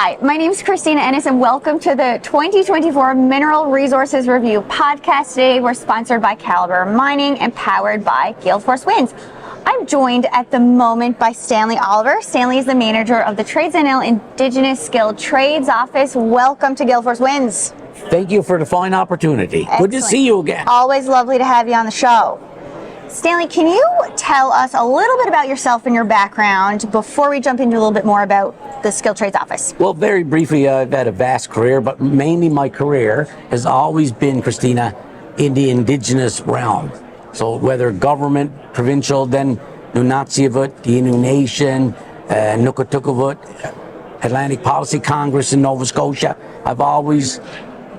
Hi, my name is Christina Ennis and welcome to the 2024 Mineral Resources Review podcast. Today we're sponsored by Calibre Mining and powered by Gale Force Winds. I'm joined at the moment by Stanley Oliver. Stanley is the manager of the Trades NLIndigenous Skilled Trades Office. Welcome to Gale Force Winds. Thank you for the fine opportunity. Excellent. Good to see you again. Always lovely to have you on the show. Stanley, can you tell us a little bit about yourself and your background before we jump into a little bit more about the Skilled Trades Office? Well, very briefly, I've had a vast career, but mainly my career has always been, Christina, in the Indigenous realm. So whether government, provincial, then Nunatsiavut, the Innu Nation, Nukutukavut, Atlantic Policy Congress in Nova Scotia, I've always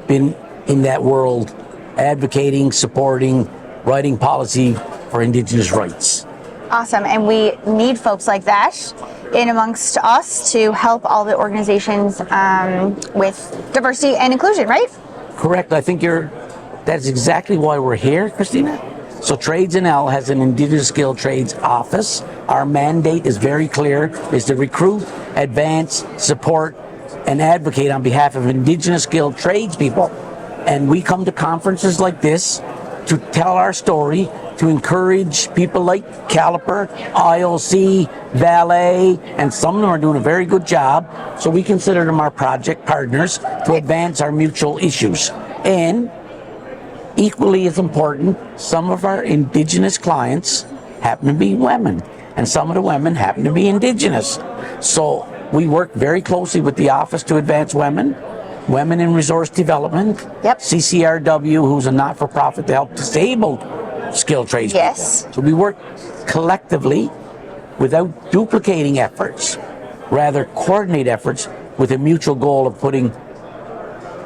been in that world advocating, supporting, writing policy for Indigenous rights. Awesome, and we need folks like that in amongst us to help all the organizations with diversity and inclusion, right? Correct. I think that's exactly why we're here, Christina. So Trades NL has an Indigenous Skilled Trades office. Our mandate is very clear, is to recruit, advance, support, and advocate on behalf of Indigenous skilled tradespeople. And we come to conferences like this to tell our story, to encourage people like Caliper, IOC, Valet, and some of them are doing a very good job. So we consider them our project partners to advance our mutual issues. And equally as important, some of our Indigenous clients happen to be women, and some of the women happen to be Indigenous. So we work very closely with the Office to Advance Women in Resource Development, CCRW, who's a not-for-profit to help disabled skilled trades people. So we work collectively without duplicating efforts, rather coordinate efforts with a mutual goal of putting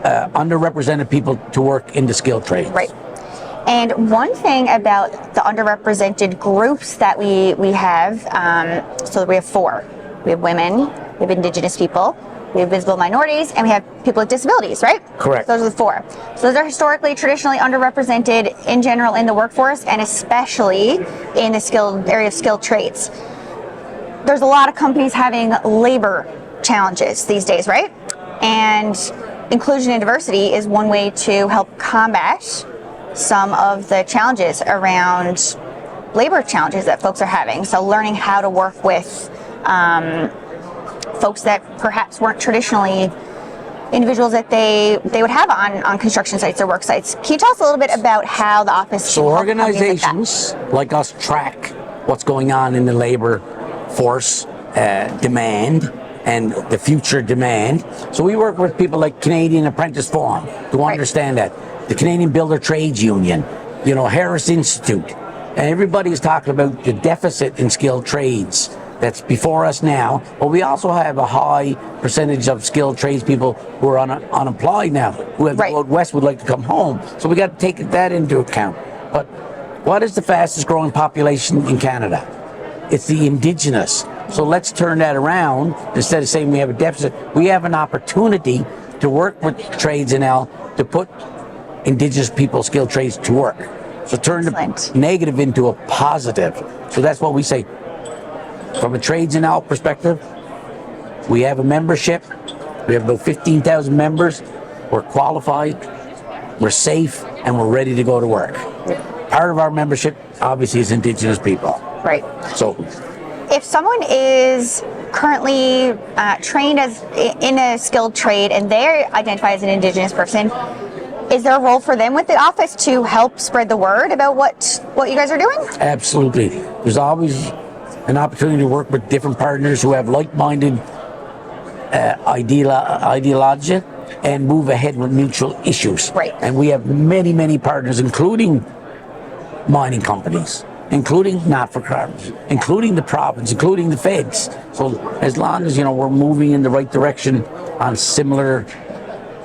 underrepresented people to work in the skilled trades. Right. And one thing about the underrepresented groups that we have, so we have four. We have women, we have Indigenous people, we have visible minorities, and we have people with disabilities, right? Correct. Those are the four. So those are historically, traditionally underrepresented in general in the workforce, and especially in the area of skilled trades. There's a lot of companies having labor challenges these days, right? And inclusion and diversity is one way to help combat some of the challenges around labor challenges that folks are having. So learning how to work with folks that perhaps weren't traditionally individuals that they would have on construction sites or work sites. Can you tell us a little bit about how the office So organizations like us track what's going on in the labor force demand and the future demand. So we work with people like Canadian Apprentice Forum to understand that. The Canadian Builder Trades Union, Harris Institute, and everybody is talking about the deficit in skilled trades that's before us now, but we also have a high percentage of skilled tradespeople who are unemployed now, who have to go west, would like to come home. So we got to take that into account. But what is the fastest growing population in Canada? It's the Indigenous. So let's turn that around. Instead of saying we have a deficit, we have an opportunity to work with Trades NL to put Indigenous people, skilled trades to work. So turn the negative into a positive. So that's what we say. From a Trades NL perspective, we have a membership. We have about 15,000 members. We're qualified, we're safe, and we're ready to go to work. Part of our membership, obviously, is Indigenous people. Right. So, if someone is currently trained as in a skilled trade and they identify as an Indigenous person, is there a role for them with the office to help spread the word about what you guys are doing? Absolutely. There's always an opportunity to work with different partners who have like-minded ideology and move ahead with mutual issues. Right. And we have many, many partners, including mining companies, including not-for-profits, including the province, including the feds. So as long as, we're moving in the right direction on similar,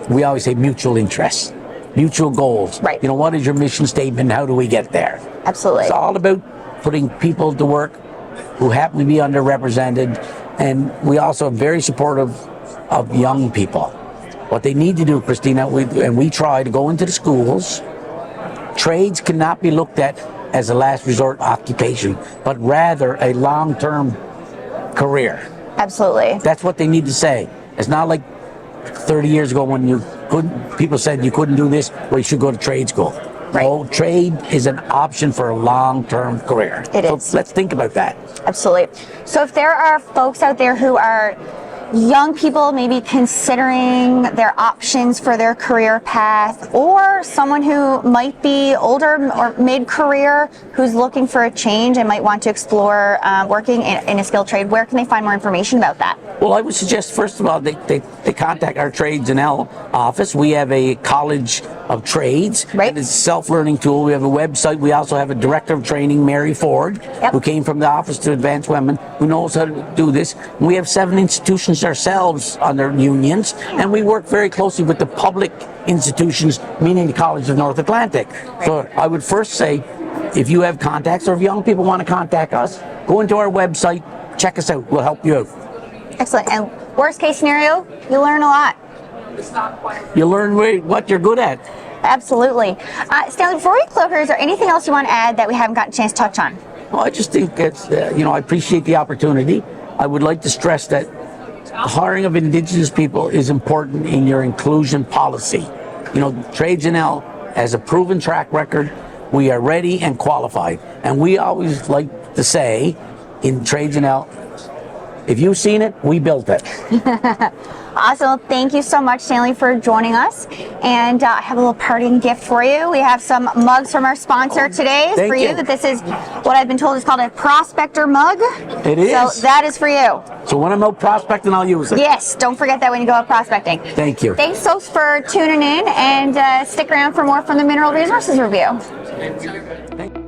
we always say mutual interests, mutual goals. Right. What is your mission statement? How do we get there? Absolutely. It's all about putting people to work who happen to be underrepresented, and we also are very supportive of young people. What they need to do, Christina, we try to go into the schools. Trades cannot be looked at as a last resort occupation, but rather a long-term career. Absolutely. That's what they need to say. It's not like 30 years ago when people said you couldn't do this, well, you should go to trade school. Right. No, trade is an option for a long-term career. It so is. Let's think about that. Absolutely. So if there are folks out there who are young people maybe considering their options for their career path, or someone who might be older or mid-career who's looking for a change and might want to explore working in a skilled trade, where can they find more information about that? Well, I would suggest, first of all, they contact our Trades NL office. We have a College of Trades. Right. And it's a self-learning tool. We have a website. We also have a Director of Training, Mary Ford, who came from the Office to Advance Women, who knows how to do this. We have 7 institutions ourselves under unions, and we work very closely with the public institutions, meaning the College of North Atlantic. Right. So I would first say, if you have contacts or if young people want to contact us, go into our website, check us out. We'll help you out. Excellent. And worst case scenario, you learn a lot. You learn what you're good at. Absolutely. Stanley, before we close here, is there anything else you want to add that we haven't gotten a chance to touch on? Well, I just think it's, I appreciate the opportunity. I would like to stress that hiring of Indigenous people is important in your inclusion policy. Trades NL has a proven track record. We are ready and qualified. And we always like to say in Trades NL, if you've seen it, we built it. Awesome. Thank you so much, Stanley, for joining us. And I have a little parting gift for you. We have some mugs from our sponsor today for you. This is what I've been told is called a prospector mug. It is. So that is for you. So when I'm out prospecting, I'll use it. Yes. Don't forget that when you go out prospecting. Thank you. Thanks so for tuning in, and stick around for more from the Mineral Resources Review. Thank you.